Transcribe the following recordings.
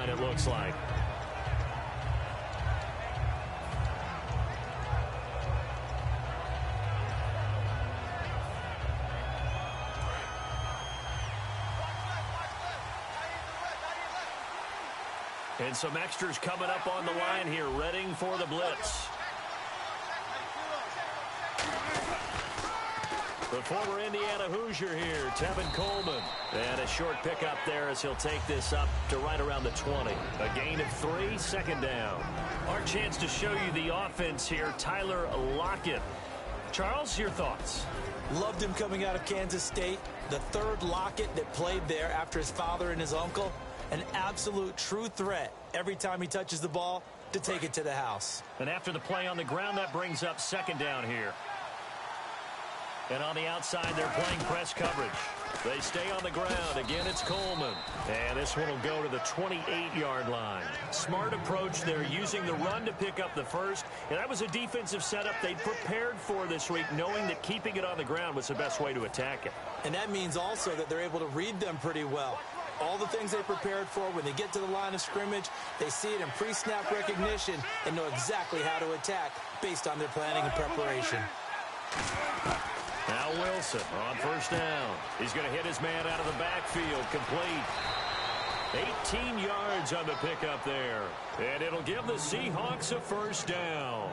line, it looks like. And some extras coming up on the line here, readying for the blitz. The former Indiana Hoosier here, Tevin Coleman. And a short pickup there as he'll take this up to right around the 20. A gain of 3, second down. Our chance to show you the offense here, Tyler Lockett. Charles, your thoughts? Loved him coming out of Kansas State. The third Lockett that played there after his father and his uncle. An absolute true threat every time he touches the ball to take it to the house. And after the play on the ground, that brings up second down here. And on the outside, they're playing press coverage. They stay on the ground. Again, it's Coleman. And this one will go to the 28-yard line. Smart approach there, using the run to pick up the first. And that was a defensive setup they'd prepared for this week, knowing that keeping it on the ground was the best way to attack it. And that means also that they're able to read them pretty well. All the things they prepared for, when they get to the line of scrimmage, they see it in pre-snap recognition and know exactly how to attack based on their planning and preparation. Now Wilson on first down. He's going to hit his man out of the backfield, complete. 18 yards on the pickup there. And it'll give the Seahawks a first down.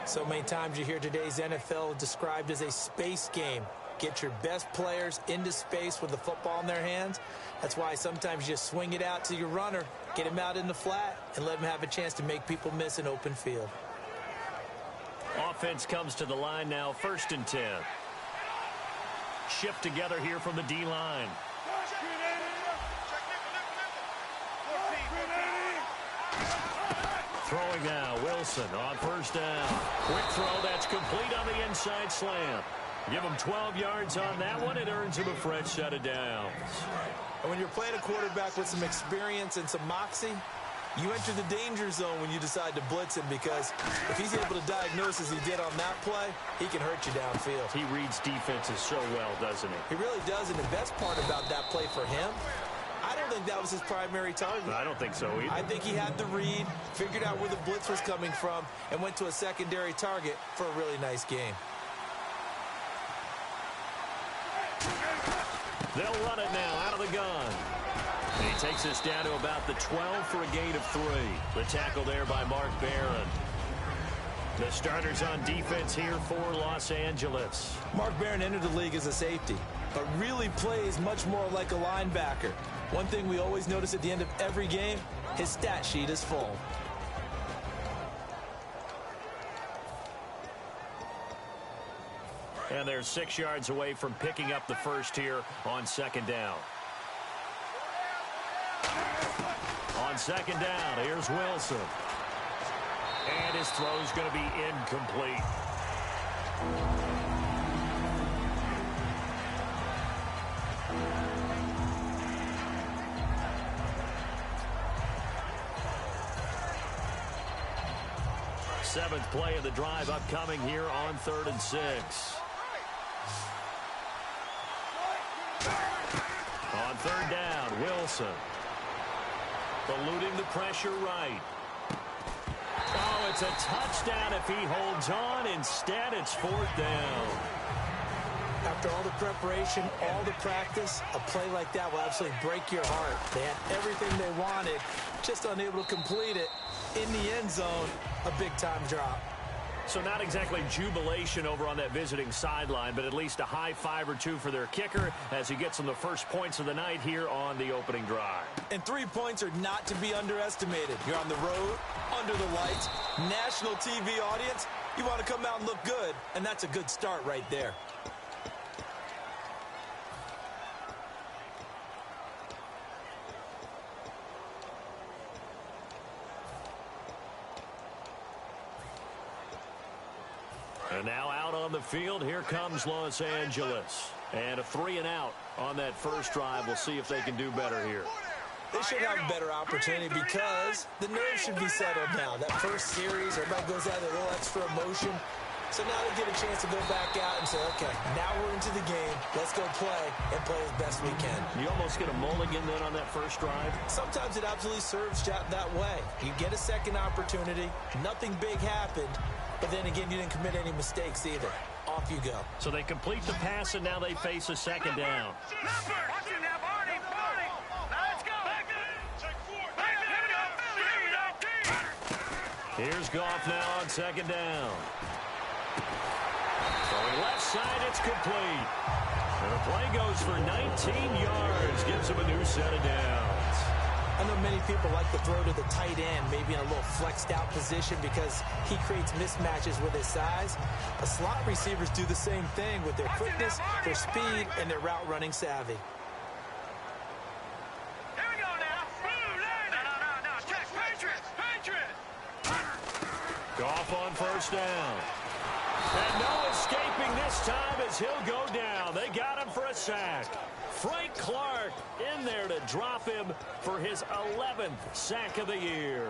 So many times you hear today's NFL described as a space game. Get your best players into space with the football in their hands. That's why sometimes you just swing it out to your runner, get him out in the flat, and let him have a chance to make people miss an open field. Offense comes to the line now, 1st and 10. Shift together here from the D-line. Throwing now, Wilson on first down. Quick throw, that's complete on the inside slant. Give him 12 yards on that one. It earns him a fresh set of downs. And when you're playing a quarterback with some experience and some moxie, you enter the danger zone when you decide to blitz him, because if he's able to diagnose as he did on that play, he can hurt you downfield. He reads defenses so well, doesn't he? He really does, and the best part about that play for him, I don't think that was his primary target. I don't think so either. I think he had the read, figured out where the blitz was coming from, and went to a secondary target for a really nice game. They'll run it now out of the gun. And he takes us down to about the 12 for a gain of 3. The tackle there by Mark Barron. The starters on defense here for Los Angeles. Mark Barron entered the league as a safety, but really plays much more like a linebacker. One thing we always notice at the end of every game, his stat sheet is full. And they're 6 yards away from picking up the first here on second down. On second down, here's Wilson. And his throw's going to be incomplete. Seventh play of the drive upcoming here on 3rd and 6. On 3rd down, Wilson. Eluding the pressure right. Oh, it's a touchdown if he holds on. Instead, it's 4th down. After all the preparation, all the practice, a play like that will absolutely break your heart. They had everything they wanted, just unable to complete it. In the end zone, a big-time drop. So not exactly jubilation over on that visiting sideline, but at least a high 5 or 2 for their kicker as he gets them the first points of the night here on the opening drive. And 3 points are not to be underestimated. You're on the road, under the lights, national TV audience. You want to come out and look good, and that's a good start right there. And now out on the field, here comes Los Angeles. And a 3 and out on that first drive. We'll see if they can do better here. They should have a better opportunity because the nerves should be settled now. That first series, everybody goes out with a little extra emotion. So now they get a chance to go back out and say, okay, now we're into the game. Let's go play and play as best we can. You almost get a mulligan then on that first drive? Sometimes it absolutely serves that way. You get a second opportunity. Nothing big happened. But then again, you didn't commit any mistakes either. Off you go. So they complete the pass, and now they face a second down. Here's Goff now on second down. Throwing left side, it's complete. And the play goes for 19 yards. Gives him a new set of downs. I know many people like to throw to the tight end, maybe in a little flexed out position because he creates mismatches with his size. The slot receivers do the same thing with their quickness, their speed, and their route running savvy. Goff on first down. And no escaping this time as he'll go down. They got him for a sack. Frank Clark in there to drop him for his 11th sack of the year.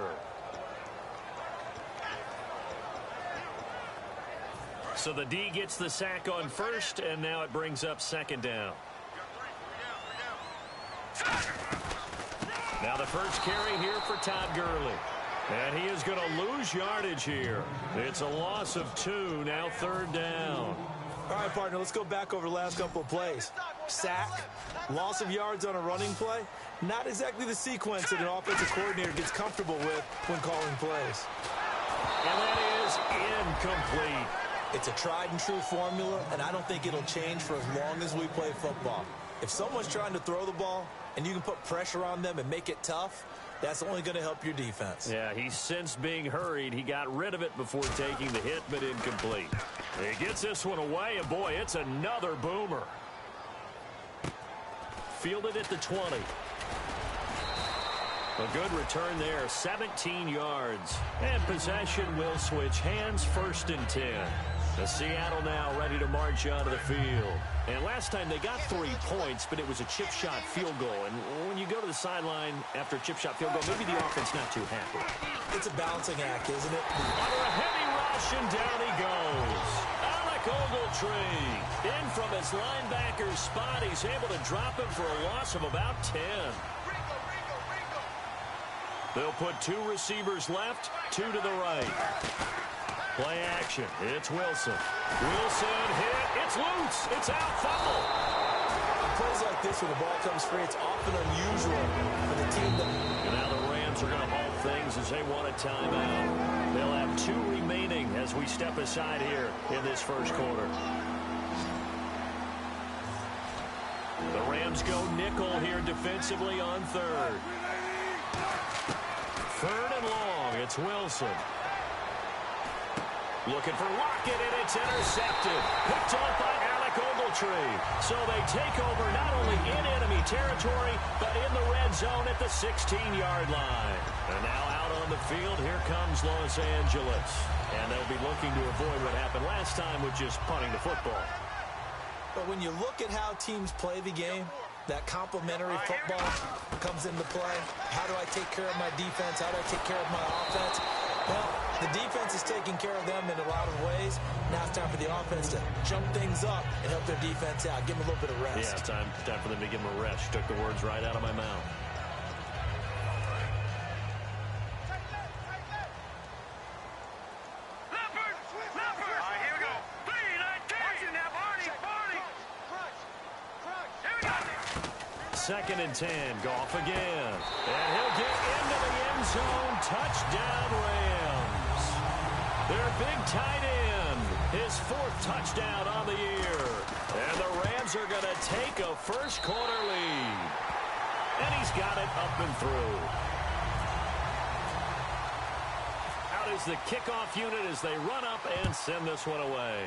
So the D gets the sack on first, and now it brings up second down. Now the first carry here for Todd Gurley. And he is going to lose yardage here. It's a loss of 2, now third down. All right, partner, let's go back over the last couple of plays. Sack, loss of yards on a running play. Not exactly the sequence that an offensive coordinator gets comfortable with when calling plays. And that is incomplete. It's a tried and true formula, and I don't think it'll change for as long as we play football. If someone's trying to throw the ball and you can put pressure on them and make it tough, that's only going to help your defense. Yeah, he sensed being hurried. He got rid of it before taking the hit, but incomplete. He gets this one away, and boy, it's another boomer. Fielded at the 20. A good return there, 17 yards. And possession will switch hands, 1st and 10. The Seattle now ready to march onto the field. And last time they got 3 points, but it was a chip shot field goal. And when you go to the sideline after a chip shot field goal, maybe the offense not too happy. It's a balancing act, isn't it? Under a heavy rush, and down he goes. Alec Ogletree in from his linebacker's spot. He's able to drop him for a loss of about 10. They'll put 2 receivers left, 2 to the right. Play action. It's Wilson. Wilson hit. It's loose. It's out. Fumble. Plays like this when the ball comes free, it's often unusual for the team to... And now the Rams are going to halt things as they want a timeout. They'll have 2 remaining as we step aside here in this first quarter. The Rams go nickel here defensively on third. 3rd and long. It's Wilson. Looking for Lockett, and it's intercepted. Picked off by Alec Ogletree. So they take over not only in enemy territory, but in the red zone at the 16-yard line. And now out on the field, here comes Los Angeles. And they'll be looking to avoid what happened last time with just punting the football. But when you look at how teams play the game, that complementary football comes into play. How do I take care of my defense? How do I take care of my offense? Well, the defense is taking care of them in a lot of ways. Now it's time for the offense to jump things up and help their defense out. Give them a little bit of rest. Yeah, time for them to give them a rest. Took the words right out of my mouth. Second and 10, Goff again. And he'll get into the end zone. Touchdown, Rams. Their big tight end, his 4th touchdown on the year. And the Rams are going to take a first quarter lead. And he's got it up and through. Out is the kickoff unit as they run up and send this one away.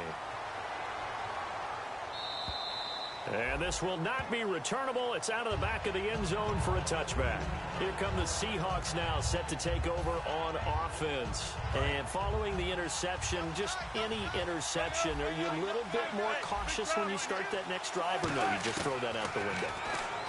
And this will not be returnable. It's out of the back of the end zone for a touchback. Here come the Seahawks now, set to take over on offense. And following the interception, just any interception, are you a little bit more cautious when you start that next drive, or no, you just throw that out the window?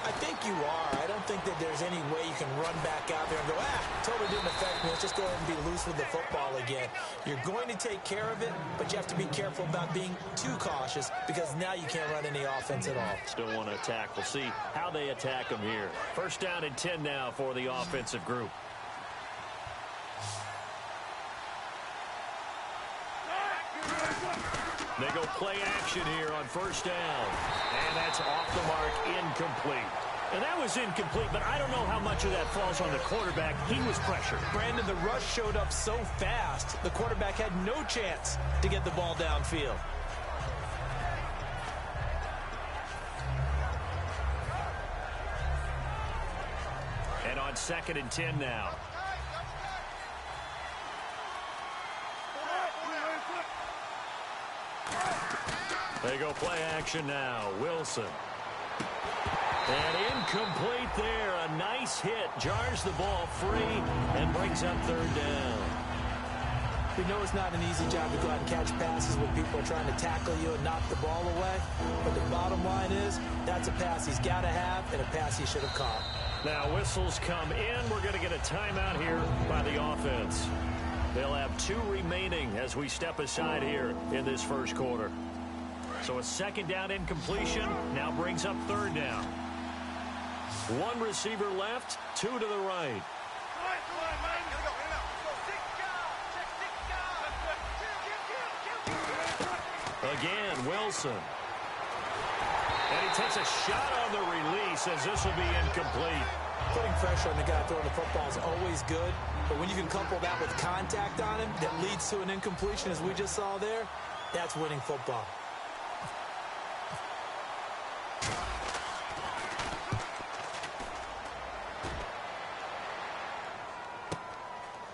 I think you are. I don't think that there's any way you can run back out there and go, totally didn't affect me. Let's just go ahead and be loose with the football again. You're going to take care of it, but you have to be careful about being too cautious because now you can't run any offense at all. Still want to attack. We'll see how they attack them here. First down and 10 now for the offensive group. They go play action here on first down. And that's off the mark, incomplete. And that was incomplete, but I don't know how much of that falls on the quarterback. He was pressured. Brandon, the rush showed up so fast, the quarterback had no chance to get the ball downfield. And on 2nd and 10 now. They go play action now. Wilson. And incomplete there. A nice hit. Jars the ball free and brings up 3rd down. We know it's not an easy job to go out and catch passes when people are trying to tackle you and knock the ball away. But the bottom line is, that's a pass he's got to have and a pass he should have caught. Now whistles come in. We're going to get a timeout here by the offense. They'll have 2 remaining as we step aside here in this first quarter. So a 2nd down incompletion now brings up 3rd down. 1 receiver left, 2 to the right. Again, Wilson. And he takes a shot on the release as this will be incomplete. Putting pressure on the guy throwing the football is always good, but when you can couple that with contact on him that leads to an incompletion, as we just saw there, that's winning football.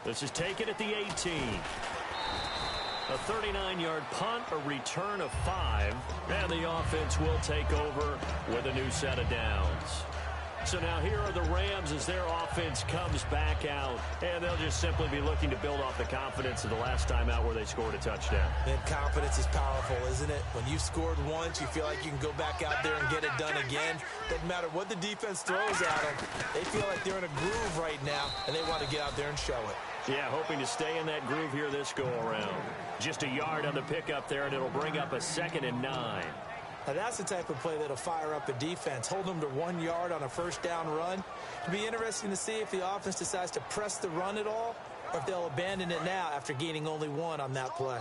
This is taken at the 18. A 39-yard punt, a return of 5, and the offense will take over with a new set of downs. So now here are the Rams as their offense comes back out, and they'll just simply be looking to build off the confidence of the last time out where they scored a touchdown. And confidence is powerful, isn't it? When you've scored once, you feel like you can go back out there and get it done again. Doesn't matter what the defense throws at them. They feel like they're in a groove right now, and they want to get out there and show it. Yeah, hoping to stay in that groove here this go-around. Just a yard on the pickup there, and it'll bring up a 2nd and 9. Now, that's the type of play that'll fire up a defense. Hold them to 1 yard on a first down run. It'll be interesting to see if the offense decides to press the run at all or if they'll abandon it now after gaining only 1 on that play.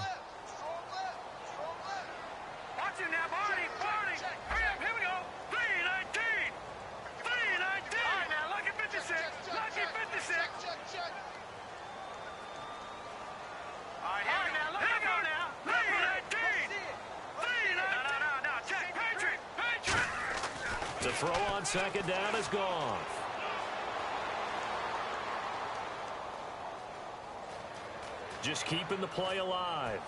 Watch it now, Barney. Hurry up, here we go. 3-19. 3-19. All right, now, lucky 56. Lucky 56. All right, now, here we go now. 3-19. 3-19. No, check. Patrick. The throw on 2nd down is gone. Just keeping the play alive.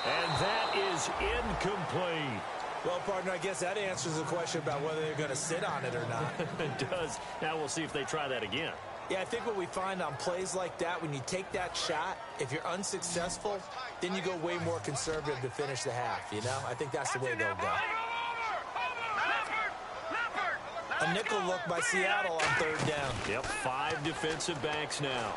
And that is incomplete. Well, partner, I guess that answers the question about whether they're going to sit on it or not. It does. Now we'll see if they try that again. Yeah, I think what we find on plays like that, when you take that shot, if you're unsuccessful, then you go way more conservative to finish the half, you know? I think that's the way they'll go. A nickel look by Seattle on 3rd down. Yep, 5 defensive backs now.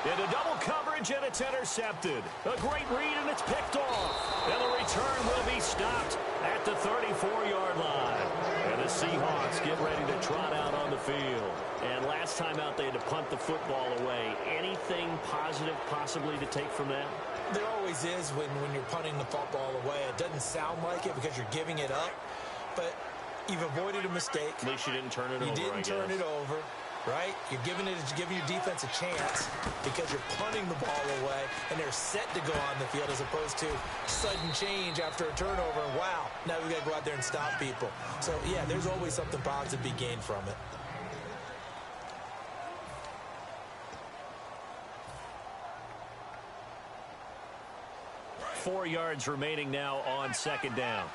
Into double coverage, and it's intercepted. A great read, and it's picked off. And the return will be stopped at the 34-yard line. And the Seahawks get ready to trot out on the field. And last time out, they had to punt the football away. Anything positive possibly to take from that? There always is when you're punting the football away. It doesn't sound like it because you're giving it up, but you've avoided a mistake. At least you didn't turn it over, You didn't turn it over, right? You're giving your defense a chance because you're punting the ball away, and they're set to go on the field as opposed to sudden change after a turnover. Wow, now we've got to go out there and stop people. So, yeah, there's always something positive to be gained from it. Four yards remaining now on 2nd down.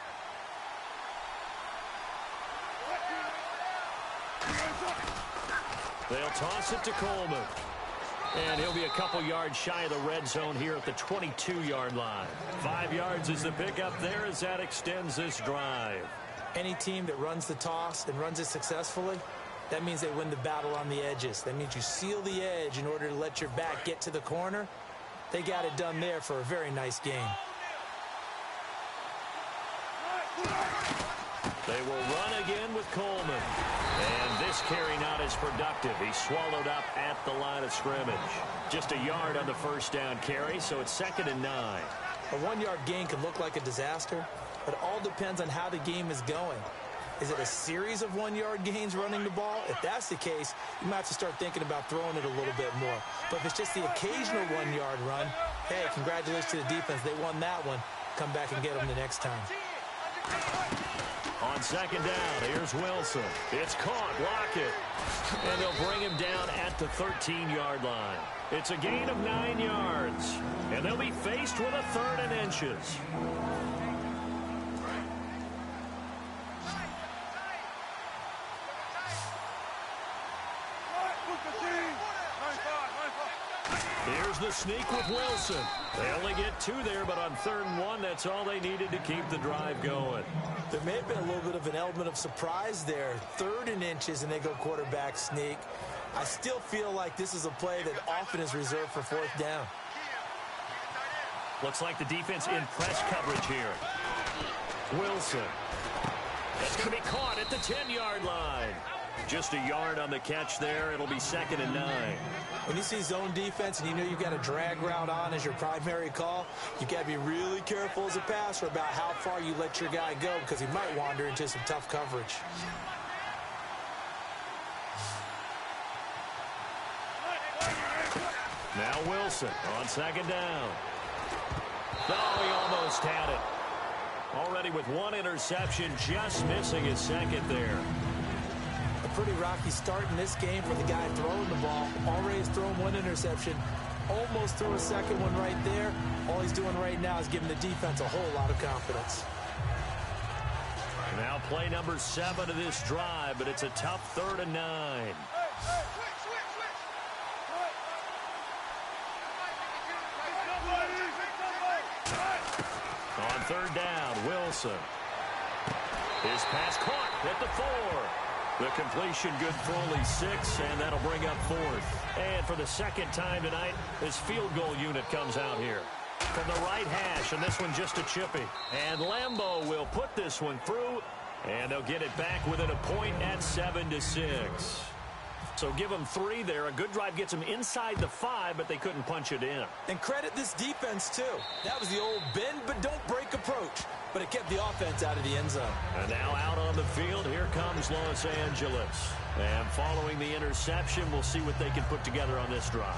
They'll toss it to Coleman. And he'll be a couple yards shy of the red zone here at the 22-yard line. 5 yards is the pickup there as that extends this drive. Any team that runs the toss and runs it successfully, that means they win the battle on the edges. That means you seal the edge in order to let your back get to the corner. They got it done there for a very nice game. They will run again with Coleman. And this carry not as productive. He swallowed up at the line of scrimmage. Just a yard on the first down carry, so it's 2nd and 9. A 1-yard gain can look like a disaster, but it all depends on how the game is going. Is it a series of 1-yard gains running the ball? If that's the case, you might have to start thinking about throwing it a little bit more. But if it's just the occasional 1-yard run, hey, congratulations to the defense. They won that one. Come back and get them the next time. On 2nd down, here's Wilson. It's caught. Block it. And they'll bring him down at the 13-yard line. It's a gain of 9 yards. And they'll be faced with a 3rd and inches. Here's the sneak with Wilson. They only get 2 there, but on 3rd and 1, that's all they needed to keep the drive going. There may have been a little bit of an element of surprise there. 3rd and inches, and they go quarterback sneak. I still feel like this is a play that often is reserved for 4th down. Looks like the defense in press coverage here. Wilson. That's going to be caught at the 10-yard line. Just a yard on the catch there. It'll be 2nd and 9. When you see zone defense and you know you've got a drag route on as your primary call, you got to be really careful as a passer about how far you let your guy go because he might wander into some tough coverage. Now Wilson on 2nd down. Oh, he almost had it. Already with 1 interception, just missing his 2nd there. A pretty rocky start in this game for the guy throwing the ball. Already has thrown 1 interception. Almost threw a 2nd one right there. All he's doing right now is giving the defense a whole lot of confidence. Now play number 7 of this drive, but it's a tough 3rd and 9. On 3rd down, Wilson. His pass caught at the 4. The completion good for only 6, and that'll bring up 4th. And for the 2nd time tonight, this field goal unit comes out here. From the right hash, and this one just a chippy. And Lambeau will put this one through, and they'll get it back within a point at 7-6. So give them 3 there. A good drive gets them inside the 5, but they couldn't punch it in. And credit this defense, too. That was the old bend but don't break approach. But it kept the offense out of the end zone. And now out on the field, here comes Los Angeles. And following the interception, we'll see what they can put together on this drive.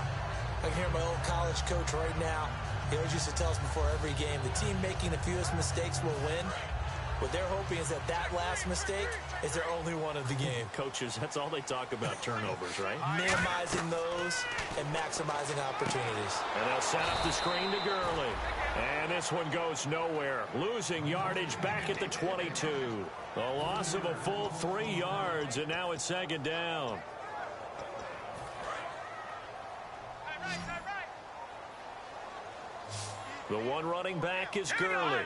I can hear my old college coach right now. He always used to tell us before every game, the team making the fewest mistakes will win. What they're hoping is that last mistake is their only one of the game. Coaches, that's all they talk about, turnovers, right? Minimizing those and maximizing opportunities. And they'll set up the screen to Gurley. And this one goes nowhere. Losing yardage back at the 22. A loss of a full 3 yards, and now it's 2nd down. The one running back is Gurley.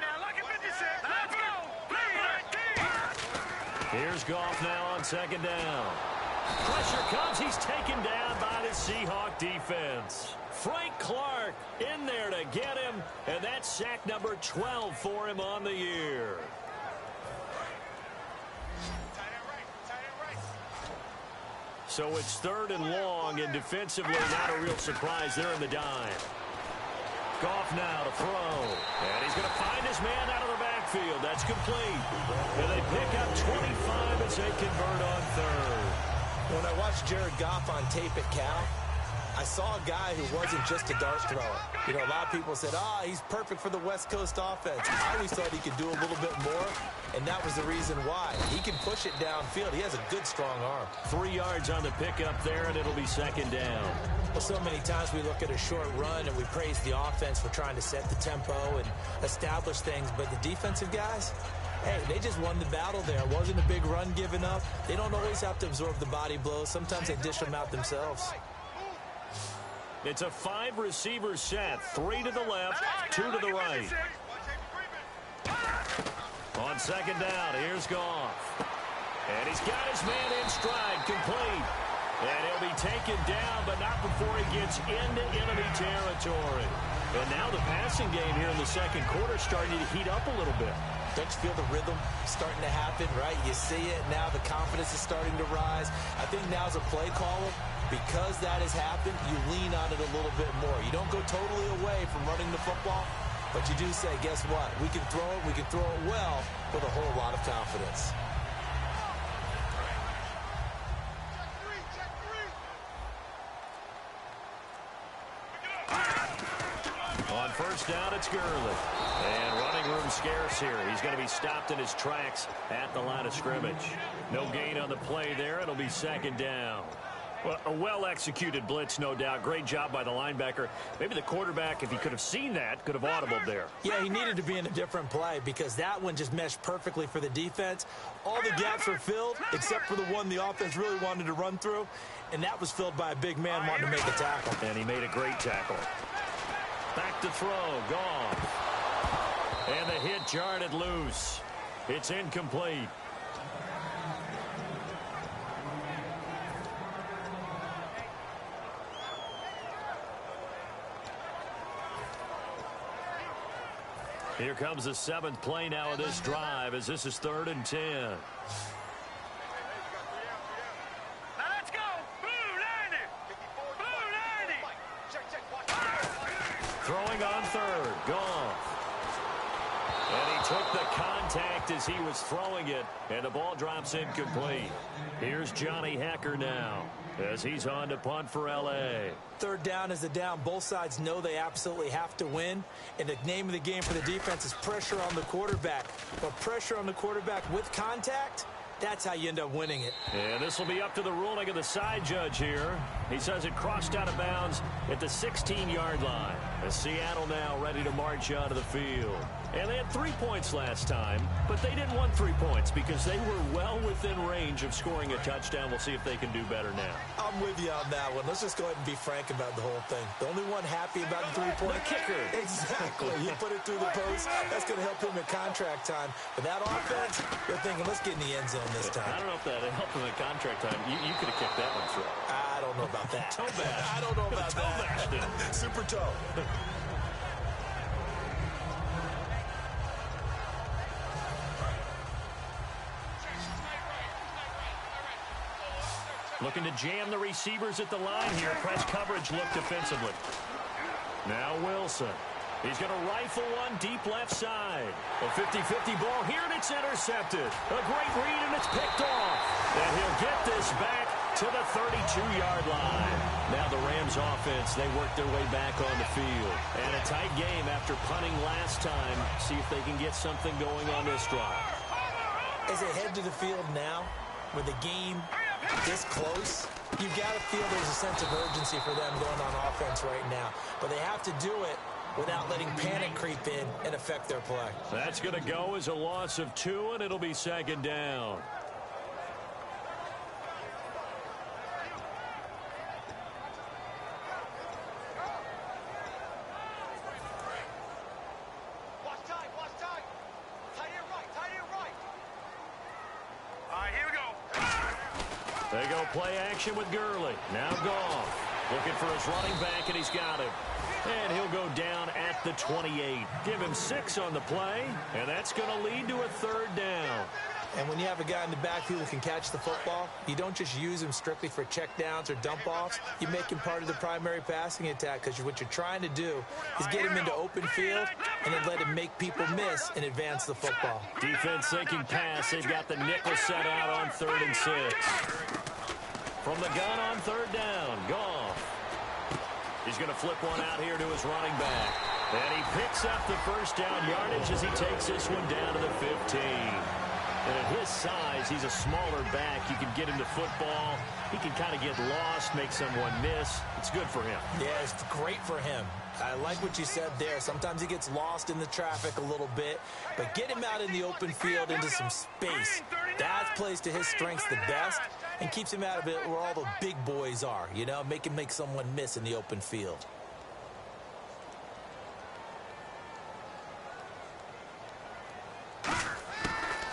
Here's Goff now on 2nd down. Pressure comes. He's taken down by the Seahawks defense. Frank Clark in there to get him, and that's sack number 12 for him on the year. So it's 3rd and long, and defensively not a real surprise there in the dime. Goff now to throw, and he's going to find his man out of the backfield. That's complete. And they pick up 25 as they convert on 3rd. When I watched Jared Goff on tape at Cal, I saw a guy who wasn't just a dart thrower. You know, a lot of people said, he's perfect for the West Coast offense. I always thought he could do a little bit more, and that was the reason why. He can push it downfield. He has a good, strong arm. 3 yards on the pickup there, and it'll be 2nd down. Well, so many times we look at a short run and we praise the offense for trying to set the tempo and establish things, but the defensive guys, hey, they just won the battle there. It wasn't a big run given up. They don't always have to absorb the body blows. Sometimes they dish them out themselves. It's a 5-receiver set. 3 to the left, 2 to the right. On second down, here's Goff. And he's got his man in stride, complete. And he'll be taken down, but not before he gets into enemy territory. And now the passing game here in the second quarter starting to heat up a little bit. Don't you feel the rhythm starting to happen, right? You see it now. The confidence is starting to rise. I think now as a play caller, because that has happened, you lean on it a little bit more. You don't go totally away from running the football, but you do say, guess what? We can throw it. We can throw it well with a whole lot of confidence. On first down, it's Gurley. And running room scarce here. He's going to be stopped in his tracks at the line of scrimmage. No gain on the play there. It'll be second down. Well, a well-executed blitz, no doubt. Great job by the linebacker. Maybe the quarterback, if he could have seen that, could have audibled there. Yeah, he needed to be in a different play because that one just meshed perfectly for the defense. All the gaps were filled except for the one the offense really wanted to run through, and that was filled by a big man wanting to make a tackle. And he made a great tackle. Back to throw. Goff. And the hit jarred it loose. It's incomplete. Here comes the 7th play now of this drive as this is 3rd and 10. Now let's go. Blue 90. Blue 90. Throwing on 3rd. Goff. And he took the contact as he was throwing it, and the ball drops incomplete. Here's Johnny Hecker now as he's on to punt for L.A. 3rd down is the down. Both sides know they absolutely have to win, and the name of the game for the defense is pressure on the quarterback. But pressure on the quarterback with contact, that's how you end up winning it. And this will be up to the ruling of the side judge here. He says it crossed out of bounds at the 16-yard line. As Seattle now ready to march onto the field. And they had 3 points last time, but they didn't want 3 points because they were well within range of scoring a touchdown. We'll see if they can do better now. I'm with you on that one. Let's just go ahead and be frank about the whole thing. The only one happy about the 3-point kicker. Exactly. You put it through the post. That's going to help him at contract time. But that offense, they're thinking, let's get in the end zone this time. I don't know if that helped him at contract time. You could have kicked that one through. I don't know about that. Toe bash. I don't know about toe bashed it. Super toe. Looking to jam the receivers at the line here. Press coverage looked defensively. Now Wilson. He's going to rifle one deep left side. A 50-50 ball here, and it's intercepted. A great read, and it's picked off. And he'll get this back to the 32-yard line. Now the Rams offense, they work their way back on the field. And a tight game after punting last time. See if they can get something going on this drive. As they head to the field now, with the game this close, you've got to feel there's a sense of urgency for them going on offense right now. But they have to do it without letting panic creep in and affect their play. That's going to go as a loss of 2, and it'll be second down. They go play action with Gurley. Now Goff. Looking for his running back, and he's got him. And he'll go down at the 28. Give him 6 on the play, and that's going to lead to a 3rd down. And when you have a guy in the backfield who can catch the football, you don't just use him strictly for checkdowns or dump-offs. You make him part of the primary passing attack because what you're trying to do is get him into open field and then let him make people miss and advance the football. Defense sinking pass. They've got the nickel set out on 3rd and 6. From the gun on 3rd down, Goff. He's going to flip one out here to his running back. And he picks up the first down yardage as he takes this one down to the 15. And at his size, he's a smaller back. You can get him to football. He can kind of get lost, make someone miss. It's good for him. Yeah, it's great for him. I like what you said there. Sometimes he gets lost in the traffic a little bit, but get him out in the open field into some space. That plays to his strengths the best, and keeps him out of it where all the big boys are, you know, make him make someone miss in the open field.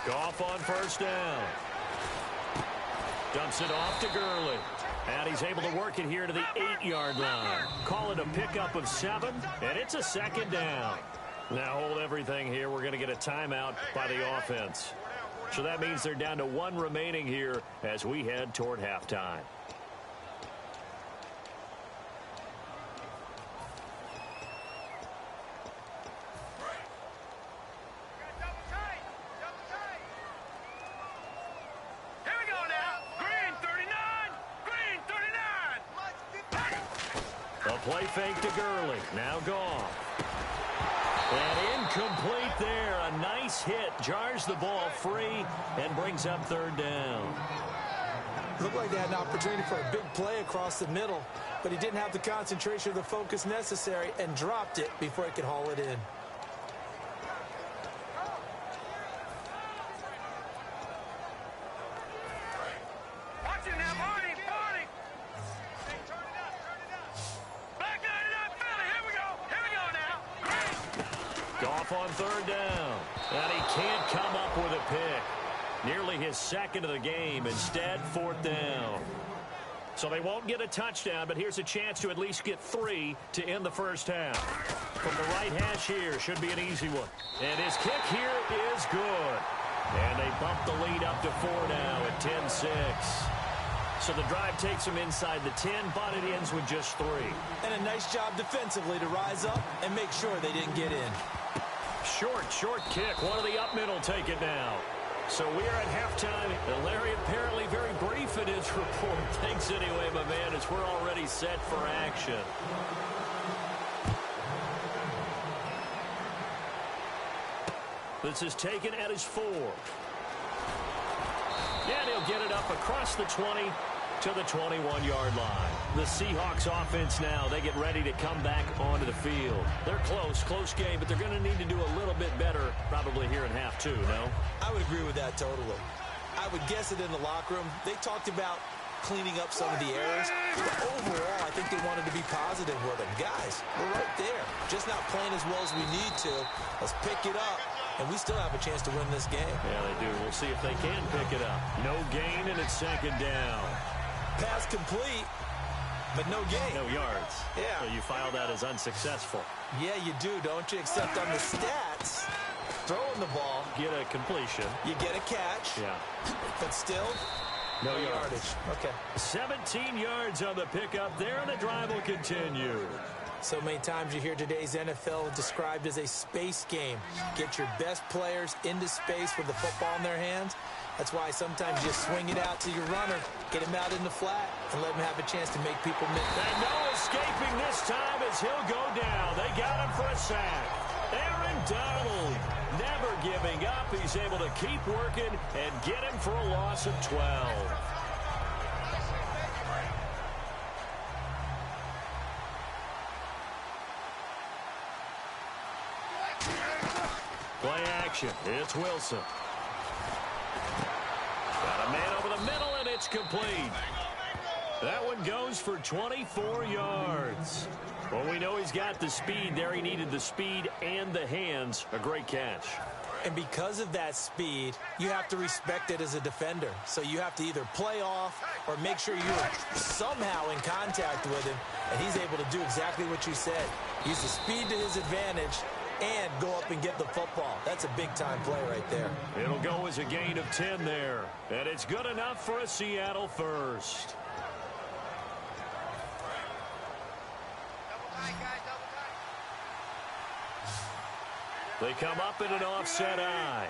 Goff on first down. Dumps it off to Gurley. And he's able to work it here to the 8-yard line. Call it a pickup of 7, and it's a second down. Now hold everything here. We're going to get a timeout by the offense. So that means they're down to 1 remaining here as we head toward halftime. Play fake to Gurley. Now Goff. And incomplete there. A nice hit. Jars the ball free and brings up 3rd down. Looked like they had an opportunity for a big play across the middle, but he didn't have the concentration or the focus necessary and dropped it before he could haul it in. On 3rd down, and he can't come up with a pick. Nearly his 2nd of the game. Instead, 4th down. So they won't get a touchdown, but here's a chance to at least get 3 to end the first half. From the right hash here, should be an easy one. And his kick here is good. And they bump the lead up to 4 now at 10-6. So the drive takes them inside the 10, but it ends with just 3. And a nice job defensively to rise up and make sure they didn't get in. Short kick. One of the up middle take it now. So we are at halftime. And Larry apparently very brief in his report. Thanks anyway, my man, as we're already set for action. This is taken at his 4. And he'll get it up across the 20 to the 21-yard line. The Seahawks offense now, they get ready to come back onto the field. They're close game, but they're going to need to do a little bit better probably here in half 2, no? I would agree with that totally. I would guess it in the locker room. They talked about cleaning up some of the errors, but overall, I think they wanted to be positive with them. Guys, we're right there. Just not playing as well as we need to. Let's pick it up, and we still have a chance to win this game. Yeah, they do. We'll see if they can pick it up. No gain, and it's 2nd down. Pass complete, but no gain. No yards. Yeah. So you file that as unsuccessful. Yeah, you do, don't you? Except on the stats, throwing the ball. Get a completion. You get a catch. Yeah. But still, no yardage. Okay. 17 yards on the pickup there, and the drive will continue. So many times you hear today's NFL described as a space game. Get your best players into space with the football in their hands. That's why sometimes you swing it out to your runner, get him out in the flat, and let him have a chance to make people miss. And no escaping this time as he'll go down. They got him for a sack. Aaron Donald never giving up. He's able to keep working and get him for a loss of 12. Play action. It's Wilson. Got a man over the middle, and it's complete. That one goes for 24 yards. Well, we know he's got the speed there. He needed the speed and the hands. A great catch. And because of that speed, you have to respect it as a defender. So you have to either play off or make sure you're somehow in contact with him. And he's able to do exactly what you said. Use the speed to his advantage and go up and get the football. That's a big-time play right there. It'll go as a gain of 10 there. And it's good enough for a Seattle first. They come up in an offset eye.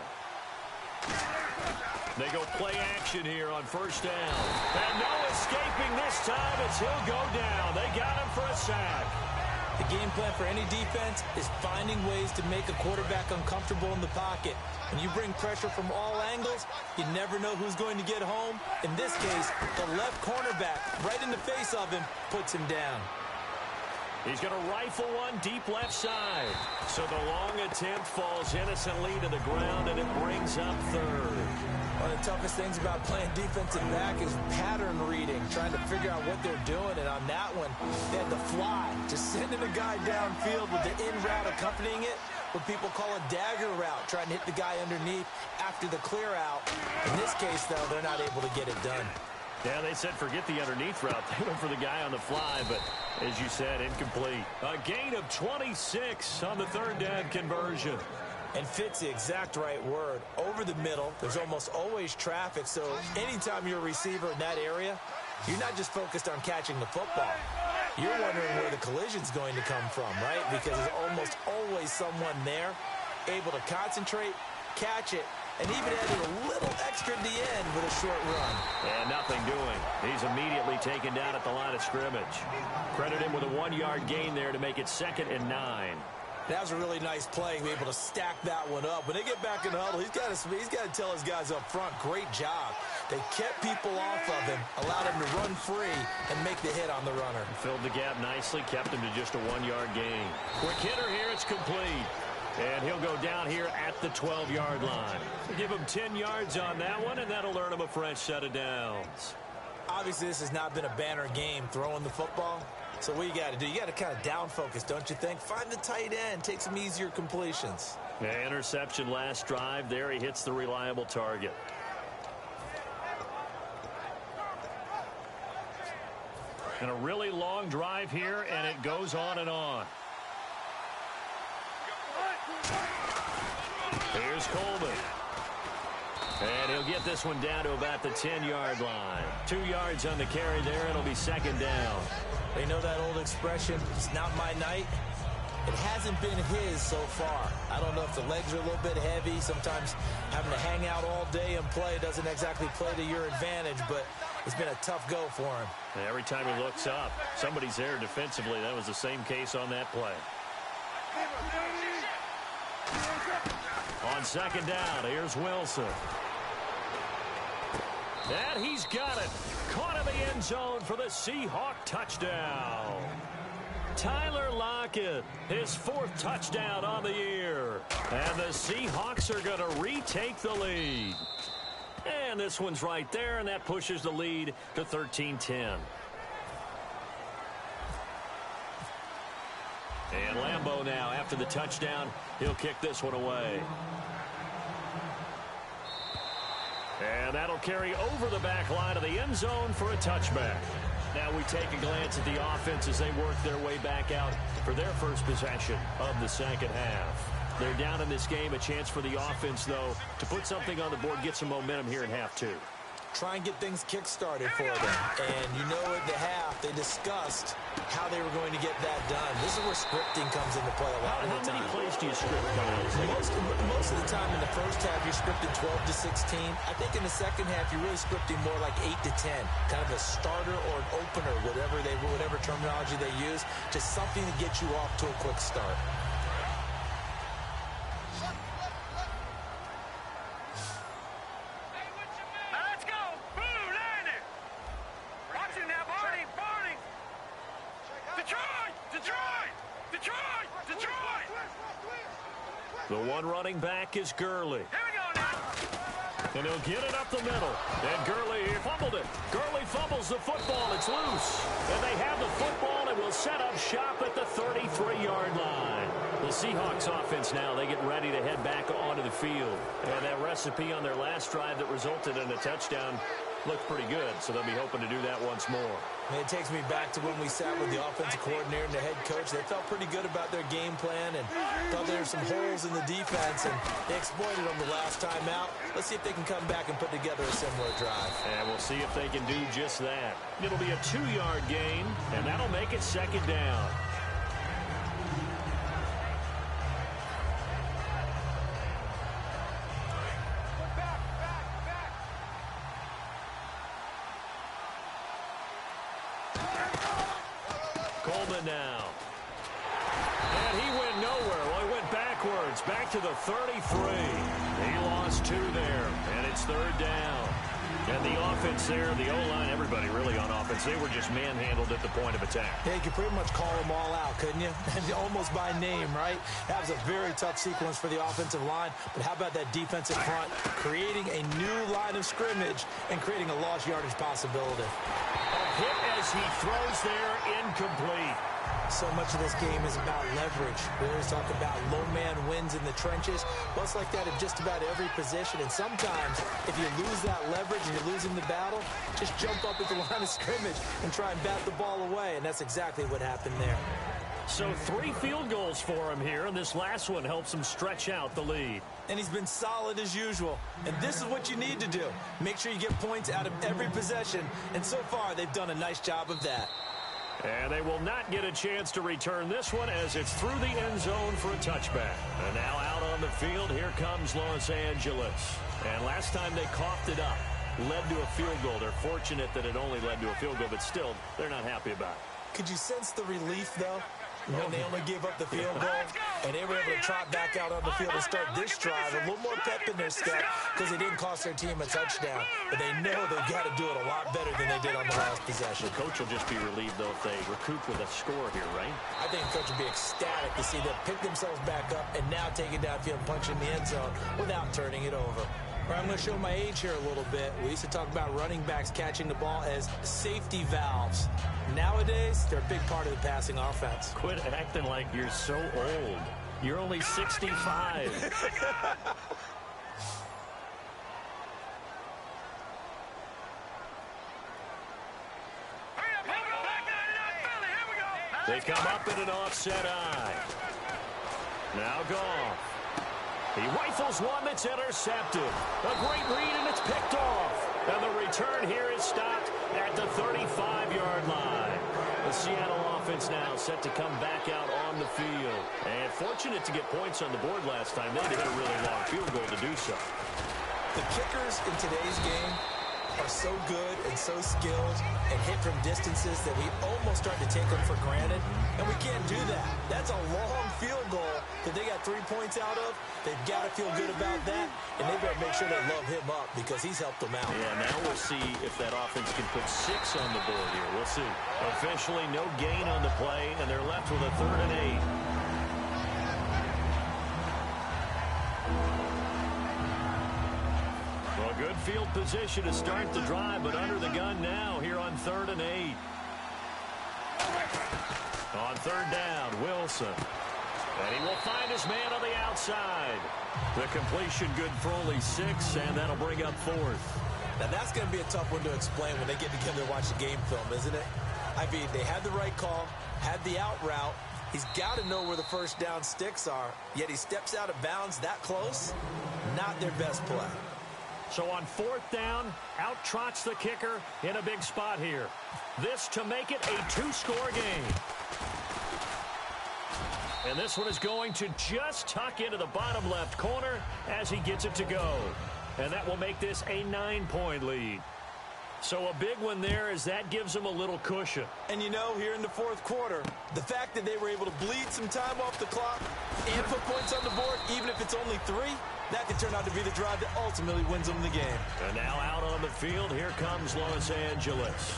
They go play action here on first down. And no escaping this time as he'll go down. They got him for a sack. The game plan for any defense is finding ways to make a quarterback uncomfortable in the pocket. When you bring pressure from all angles, you never know who's going to get home. In this case, the left cornerback, right in the face of him, puts him down. He's going to rifle one deep left side. So the long attempt falls innocently to the ground, and it brings up third. One of the toughest things about playing defensive back is pattern reading, trying to figure out what they're doing. And on that one, they had the fly, just sending a guy downfield with the in route accompanying it, what people call a dagger route, trying to hit the guy underneath after the clear out. In this case, though, they're not able to get it done. Yeah, they said forget the underneath route. They went for the guy on the fly, but as you said, incomplete. A gain of 26 on the third down conversion. And fit's the exact right word. Over the middle, there's almost always traffic, so anytime you're a receiver in that area, you're not just focused on catching the football. You're wondering where the collision's going to come from, right? Because there's almost always someone there able to concentrate, catch it, and even added a little extra at the end with a short run. And nothing doing. He's immediately taken down at the line of scrimmage. Credit him with a 1-yard gain there to make it 2nd and 9. That was a really nice play, to be able to stack that one up. When they get back in the huddle, he's got to tell his guys up front, great job. They kept people off of him, allowed him to run free and make the hit on the runner. Filled the gap nicely, kept him to just a 1-yard gain. Quick hitter here, it's complete. And he'll go down here at the 12-yard line. Give him 10 yards on that one, and that'll earn him a fresh set of downs. Obviously, this has not been a banner game throwing the football. So what you got to do, you got to kind of down focus, don't you think? Find the tight end, take some easier completions. Yeah, interception last drive. There he hits the reliable target. And a really long drive here, and it goes on and on. Here's Coleman. And he'll get this one down to about the 10-yard line. 2 yards on the carry there. It'll be 2nd down. They know that old expression, it's not my night. It hasn't been his so far. I don't know if the legs are a little bit heavy. Sometimes having to hang out all day and play doesn't exactly play to your advantage, but it's been a tough go for him. And every time he looks up, somebody's there defensively. That was the same case on that play. On 2nd down, here's Wilson. And he's got it. Caught in the end zone for the Seahawk touchdown. Tyler Lockett, his 4th touchdown on the year. And the Seahawks are going to retake the lead. And this one's right there, and that pushes the lead to 13-10. And Lambeau now, after the touchdown, he'll kick this one away. And that'll carry over the back line of the end zone for a touchback. Now we take a glance at the offense as they work their way back out for their first possession of the second half. They're down in this game. A chance for the offense, though, to put something on the board, get some momentum here in half 2. Try and get things kick-started for them. And you know at the half, they discussed how they were going to get that done. This is where scripting comes into play a lot of the time. How many plays do you script coming out of this? Most of the time in the first half, you're scripting 12 to 16. I think in the second half, you're really scripting more like 8 to 10. Kind of a starter or an opener, whatever terminology they use. Just something to get you off to a quick start. The one running back is Gurley. And he'll get it up the middle. And Gurley fumbled it. Gurley fumbles the football. It's loose. And they have the football and will set up shop at the 33-yard line. The Seahawks offense now, they get ready to head back onto the field. And that recipe on their last drive that resulted in a touchdown looked pretty good, so they'll be hoping to do that once more. It takes me back to when we sat with the offensive coordinator and the head coach. They felt pretty good about their game plan and thought there were some holes in the defense, and they exploited them the last time out. Let's see if they can come back and put together a similar drive. And we'll see if they can do just that. It'll be a 2-yard gain, and that'll make it 2nd down. Coleman now. And he went nowhere. Well, he went backwards, back to the 33. He lost 2 there, and it's 3rd down. And the offense there, the O-line, everybody really on offense, they were just manhandled at the point of attack. Yeah, you could pretty much call them all out, couldn't you? Almost by name, right? That was a very tough sequence for the offensive line. But how about that defensive front creating a new line of scrimmage and creating a lost yardage possibility? A hit as he throws there, incomplete. So much of this game is about leverage. We always talk about low man wins in the trenches. Well, it's like that in just about every position. And sometimes, if you lose that leverage and you're losing the battle, just jump up at the line of scrimmage and try and bat the ball away. And that's exactly what happened there. So 3 field goals for him here, and this last one helps him stretch out the lead. And he's been solid as usual. And this is what you need to do. Make sure you get points out of every possession. And so far, they've done a nice job of that. And they will not get a chance to return this one as it's through the end zone for a touchback. And now out on the field, here comes Los Angeles. And last time they coughed it up, led to a field goal. They're fortunate that it only led to a field goal, but still, they're not happy about it. Could you sense the relief, though? When they only gave up the field goal, and they were able to trot back out on the field and start this drive, a little more pep in their step because they didn't cost their team a touchdown. But they know they've got to do it a lot better than they did on the last possession. The coach will just be relieved, though, if they recoup with a score here, right? I think the coach will be ecstatic to see them pick themselves back up and now take it downfield and punch in the end zone without turning it over. I'm going to show my age here a little bit. We used to talk about running backs catching the ball as safety valves. Nowadays, they're a big part of the passing offense. Quit acting like you're so old. You're only 65. They come up in an offset eye. Now Goff. He rifles one that's intercepted. A great read, and it's picked off. And the return here is stopped at the 35-yard line. The Seattle offense now set to come back out on the field. And fortunate to get points on the board last time. They had to hit a really long field goal to do so. The kickers in today's game are so good and so skilled and hit from distances that we almost start to take them for granted, and we can't do that. That's a long field goal that they got 3 points out of. They've got to feel good about that, and they better make sure they love him up because he's helped them out. Yeah, now we'll see if that offense can put 6 on the board here. We'll see. Officially, no gain on the play, and they're left with a 3rd and 8. Well, good field position to start the drive, but under the gun now here on 3rd and 8. On 3rd down, Wilson. And he will find his man on the outside. The completion good for only 6, and that'll bring up 4th. Now, that's going to be a tough one to explain when they get together and watch the game film, isn't it? I mean, they had the right call, had the out route. He's got to know where the first down sticks are, yet he steps out of bounds that close. Not their best play. So on 4th down, out trots the kicker in a big spot here. This to make it a 2-score game. And this one is going to just tuck into the bottom left corner as he gets it to go. And that will make this a 9-point lead. So a big one there as that gives them a little cushion. And you know, here in the 4th quarter, the fact that they were able to bleed some time off the clock and put points on the board, even if it's only 3, that could turn out to be the drive that ultimately wins them the game. And now out on the field, here comes Los Angeles.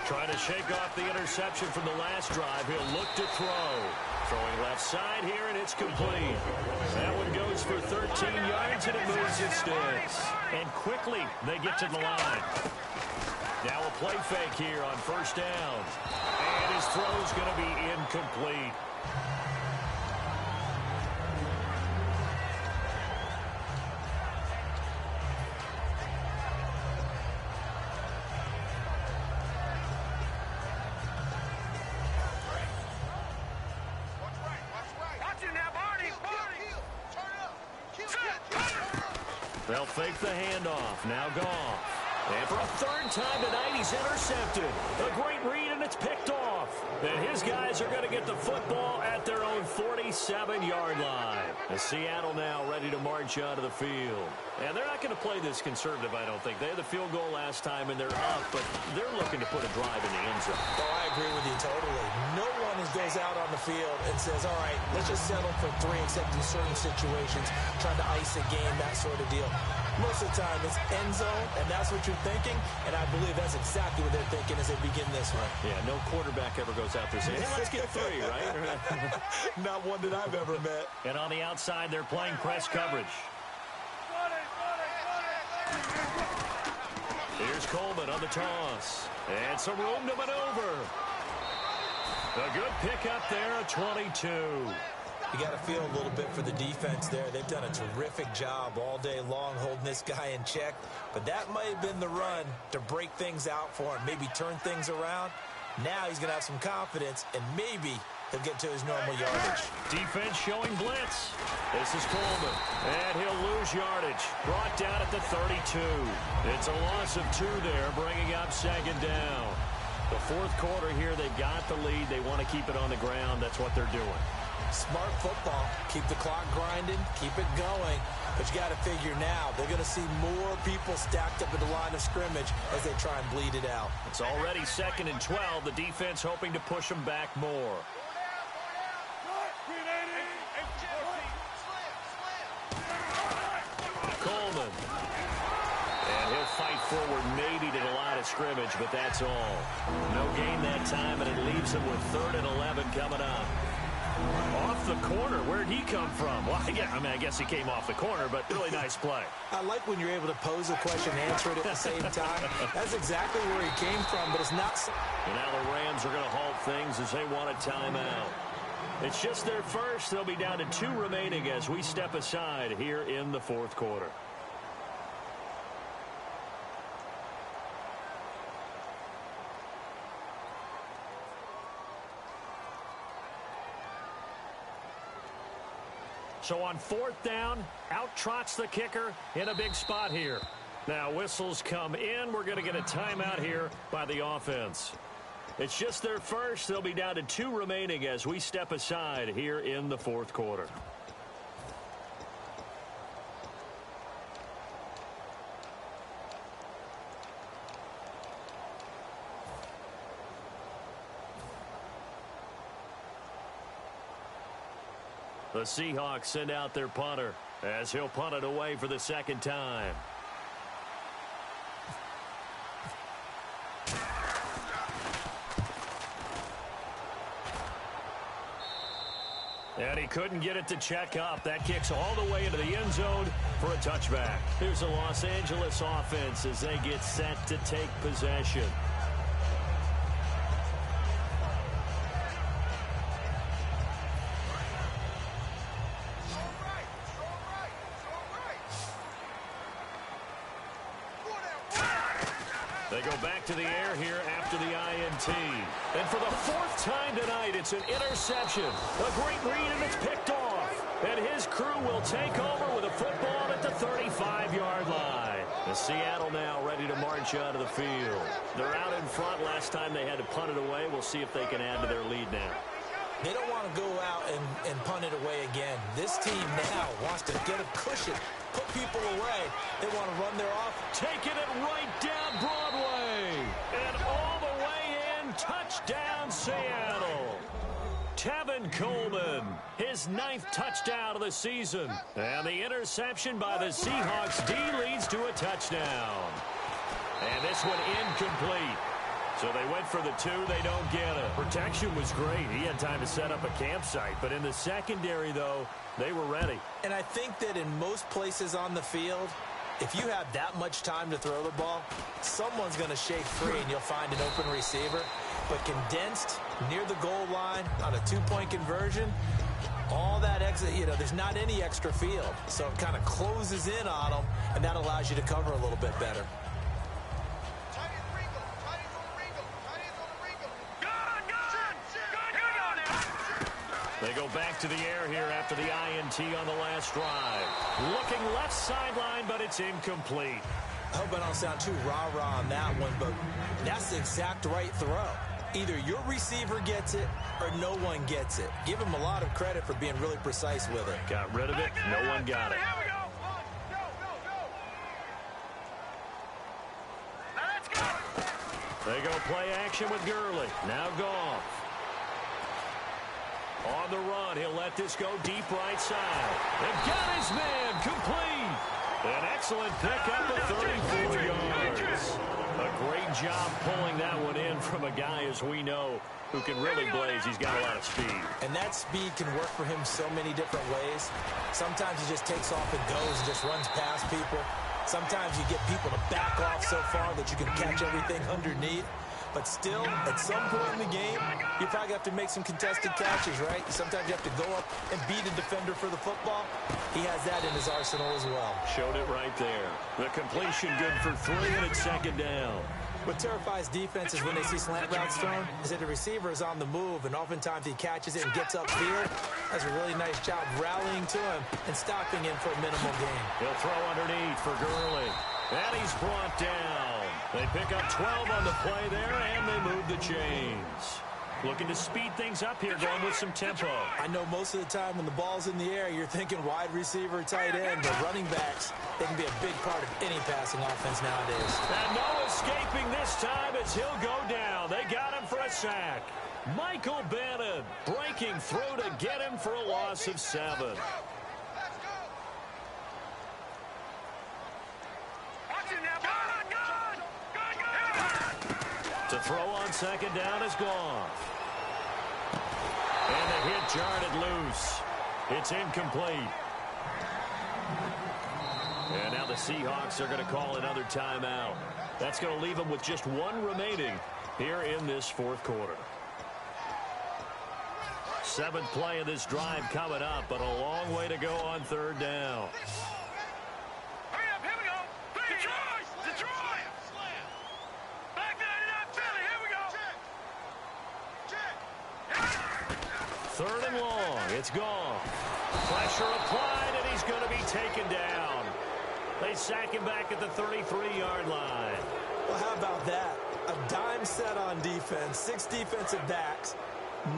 Trying to shake off the interception from the last drive. He'll look to throw. Throwing left side here, and it's complete. That one goes for 13 yards, and it moves its sticks. And quickly, they get to the line. Now a play fake here on 1st down. And his throw's going to be incomplete. They'll fake the handoff. Now Goff. And for a 3rd time tonight, he's intercepted. A great read, and it's picked off. And his guys are going to get the football at their own 47-yard line. And Seattle now ready to march out of the field. And they're not going to play this conservative, I don't think. They had the field goal last time, and they're up, but they're looking to put a drive in the end zone. Oh, I agree with you totally. No one goes out on the field and says, all right, let's just settle for 3, except in certain situations, trying to ice a game, that sort of deal. Most of the time, it's end zone, and that's what you're thinking, and I believe that's exactly what they're thinking as they begin this one. Yeah, no quarterback ever goes out there saying, hey, let's get 3, right? Not one that I've ever met. And on the outside, they're playing press coverage. Here's Coleman on the toss. And some room to maneuver. A good pickup there, a 22. You got to feel a little bit for the defense there. They've done a terrific job all day long holding this guy in check. But that might have been the run to break things out for him, maybe turn things around. Now he's going to have some confidence, and maybe he'll get to his normal yardage. Defense showing blitz. This is Coleman, and he'll lose yardage. Brought down at the 32. It's a loss of 2 there, bringing up second down. The fourth quarter here, they've got the lead. They want to keep it on the ground. That's what they're doing. Smart football. Keep the clock grinding. Keep it going. But you got to figure now, they're going to see more people stacked up at the line of scrimmage as they try and bleed it out. It's already 2nd and 12. The defense hoping to push them back more. Coleman. And he'll fight forward maybe to the line of scrimmage, but that's all. No gain that time, and it leaves him with 3rd and 11 coming up. Off the corner. Where'd he come from? Well, I guess he came off the corner, but really nice play. I like when you're able to pose a question and answer it at the same time. That's exactly where he came from, but it's not. And now the Rams are going to halt things as they want a timeout. It's just their first. They'll be down to 2 remaining as we step aside here in the fourth quarter. So on 4th down, out trots the kicker in a big spot here. Now whistles come in. We're going to get a timeout here by the offense. It's just their first. They'll be down to 2 remaining as we step aside here in the fourth quarter. The Seahawks send out their punter as he'll punt it away for the 2nd time. And he couldn't get it to check up. That kicks all the way into the end zone for a touchback. Here's the Los Angeles offense as they get set to take possession. They go back to the air here after the INT. And for the 4th time tonight, it's an interception. A great read, and it's picked off. And his crew will take over with a football at the 35-yard line. And Seattle now ready to march out of the field. They're out in front. Last time they had to punt it away. We'll see if they can add to their lead now. They don't want to go out and punt it away again. This team now wants to get a cushion, put people away. They want to run their off. Taking it right down Broadway. And all the way in. Touchdown, Seattle. Tevin Coleman, his 9th touchdown of the season. And the interception by the Seahawks. D leads to a touchdown. And this one incomplete. So they went for the 2. They don't get it. Protection was great. He had time to set up a campsite. But in the secondary, though, they were ready. And I think that in most places on the field, if you have that much time to throw the ball, someone's going to shake free and you'll find an open receiver. But condensed near the goal line on a 2-point conversion, all that exit, there's not any extra field. So it kind of closes in on them, and that allows you to cover a little bit better. They go back to the air here after the INT on the last drive. Looking left sideline, but it's incomplete. I hope I don't sound too rah-rah on that one, but that's the exact right throw. Either your receiver gets it or no one gets it. Give him a lot of credit for being really precise with it. Got rid of it. No one got it. Here we go. Now let's go. They go play action with Gurley. Now Goff. On the run, he'll let this go deep right side. And got his man complete. An excellent pickup of 34 yards. A great job pulling that one in from a guy, as we know, who can really blaze. He's got a lot of speed. And that speed can work for him so many different ways. Sometimes he just takes off and goes and just runs past people. Sometimes you get people to back off so far that you can catch everything underneath. But still, at some point in the game, you probably have to make some contested catches, right? Sometimes you have to go up and beat a defender for the football. He has that in his arsenal as well. Showed it right there. The completion good for 3, and it's second down. What terrifies defenses when they see slant routes thrown is that the receiver is on the move, and oftentimes he catches it and gets upfield. Does a really nice job rallying to him and stopping him for a minimal gain. He'll throw underneath for Gurley. And he's brought down. They pick up 12 on the play there, and they move the chains. Looking to speed things up here, going with some tempo. I know most of the time when the ball's in the air, you're thinking wide receiver, tight end, but running backs, they can be a big part of any passing offense nowadays. And no escaping this time as he'll go down. They got him for a sack. Michael Bannon breaking through to get him for a loss of 7. To throw on second down is Goff. And the hit jarred loose. It's incomplete. And now the Seahawks are going to call another timeout. That's going to leave them with just 1 remaining here in this fourth quarter. 7th play of this drive coming up, but a long way to go on third down. Hurry up, here we go. Detroit! Detroit! Back 99 Philly, here we go. 3rd and long. It's gone. Pressure applied, and he's going to be taken down. They sack him back at the 33-yard line. Well, how about that? A dime set on defense, 6 defensive backs.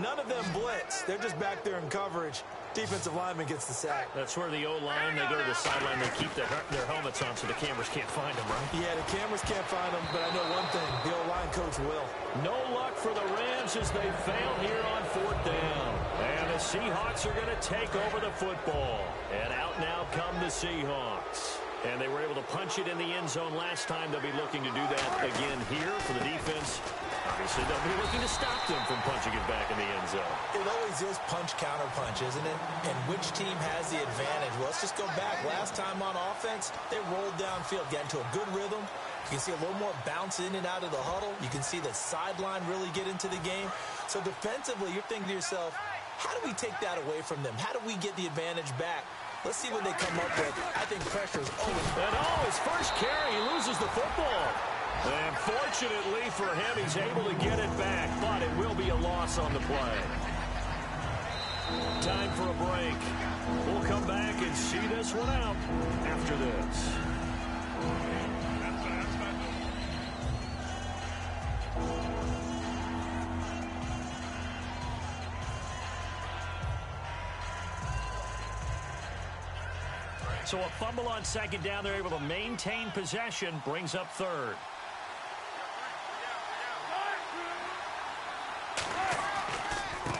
None of them blitz. They're just back there in coverage. Defensive lineman gets the sack. That's where the O-line, they go to the sideline, they keep their helmets on so the cameras can't find them, right? Yeah, the cameras can't find them, but I know one thing. The O-line coach will. No luck for the Rams as they fail here on 4th down. And the Seahawks are going to take over the football. And out now come the Seahawks. And they were able to punch it in the end zone last time. They'll be looking to do that again here for the defense. Obviously, they'll be looking to stop them from punching it back in the end zone. It always is punch-counter-punch, isn't it? And which team has the advantage? Well, let's just go back. Last time on offense, they rolled downfield, got into a good rhythm. You can see a little more bounce in and out of the huddle. You can see the sideline really get into the game. So defensively, you're thinking to yourself, how do we take that away from them? How do we get the advantage back? Let's see what they come up with. I think pressure is always... And his first carry, he loses the football. And fortunately for him, he's able to get it back, but it will be a loss on the play. Time for a break. We'll come back and see this one out after this. So a fumble on second down. They're able to maintain possession. Brings up 3rd.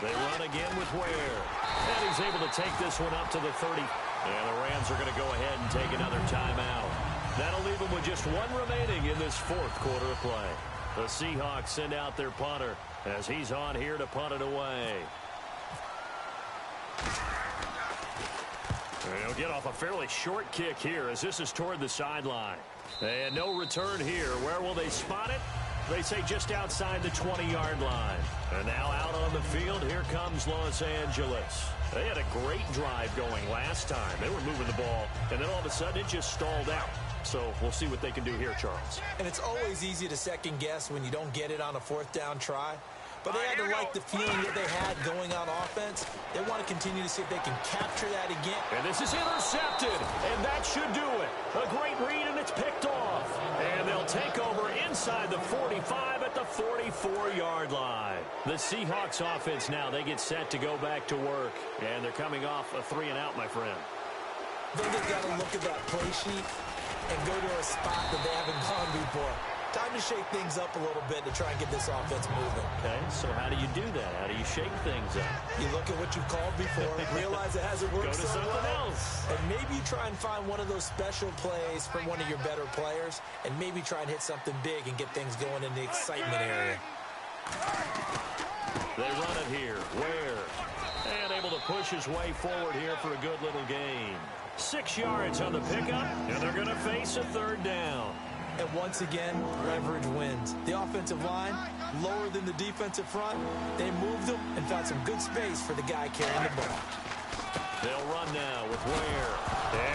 They run again with Ware. And he's able to take this one up to the 30. And the Rams are going to go ahead and take another timeout. That'll leave them with just 1 remaining in this 4th quarter of play. The Seahawks send out their punter as he's on here to punt it away. They'll get off a fairly short kick here as this is toward the sideline. And no return here. Where will they spot it? They say just outside the 20-yard line. And now out on the field, here comes Los Angeles. They had a great drive going last time. They were moving the ball, and then all of a sudden it just stalled out. So we'll see what they can do here, Charles. And it's always easy to second guess when you don't get it on a 4th down try. But they had to like the feeling that they had going on offense. They want to continue to see if they can capture that again. And this is intercepted, and that should do it. A great read, and it's picked off. And they'll take over inside the 45 at the 44-yard line. The Seahawks offense now, they get set to go back to work. And they're coming off a 3-and-out, my friend. Then they've got to look at that play sheet and go to a spot that they haven't gone before. Time to shake things up a little bit to try and get this offense moving. Okay, so how do you do that? How do you shake things up? You look at what you've called before, realize it hasn't worked Go to so something well, else. and maybe you try and find one of those special plays from one of your better players, and maybe try and hit something big and get things going in the excitement area. They run it here. Ware. And able to push his way forward here for a good little gain. 6 yards on the pickup, and they're going to face a 3rd down. And once again, leverage wins. The offensive line, lower than the defensive front. They moved them and found some good space for the guy carrying the ball. They'll run now with Ware.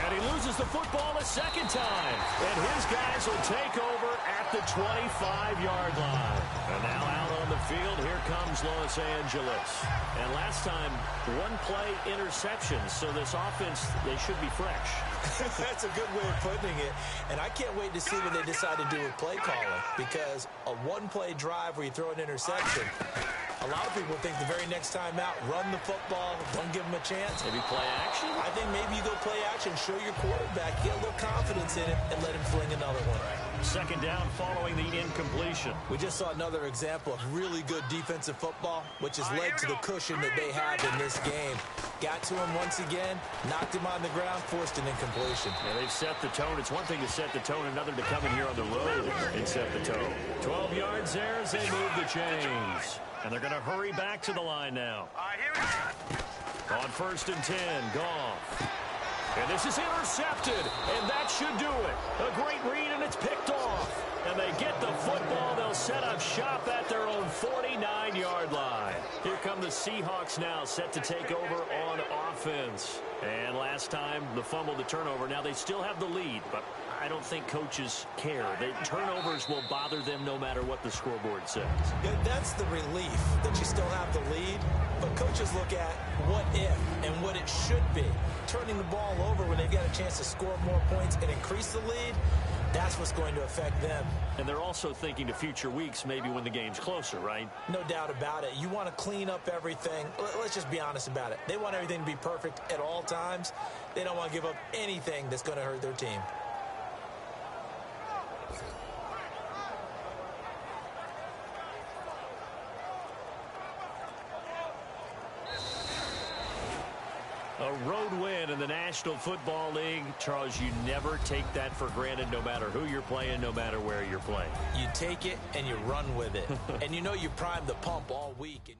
And he loses the football a second time. And his guys will take over at the 25-yard line. And now out on the field, here comes Los Angeles. And last time, 1-play interception. So this offense, they should be fresh. That's a good way of putting it. And I can't wait to see what they decide to do with play calling. Because a 1-play drive where you throw an interception, a lot of people think the very next time out, run the football, don't give them a chance. Maybe play action? I think maybe you go play action, show your quarterback, get a little confidence in him, and let him fling another one. 2nd down following the incompletion. We just saw another example of really good defensive football, which has led to the cushion that they have in this game. Got to him once again, knocked him on the ground, forced an incompletion. Yeah, they've set the tone. It's one thing to set the tone, another to come in here on the road and set the tone. 12 yards there as they move the chains. And they're going to hurry back to the line now. On 1st and 10, Goff. And this is intercepted, and that should do it. A great read, and it's picked off. And they get the football. They'll set up shop at their own 49-yard line. Here come the Seahawks now, set to take over on offense. And last time, the fumble, the turnover. Now they still have the lead, but I don't think coaches care. The turnovers will bother them no matter what the scoreboard says. Yeah, that's the relief that you still have the lead. But coaches look at what if and what it should be. Turning the ball over when they've got a chance to score more points and increase the lead, that's what's going to affect them. And they're also thinking to future weeks, maybe when the game's closer, right? No doubt about it. You want to clean up everything. Let's just be honest about it. They want everything to be perfect at all times. They don't want to give up anything that's going to hurt their team. A road win in the National Football League. Charles, you never take that for granted no matter who you're playing, no matter where you're playing. You take it and you run with it. And you know you primed the pump all week. And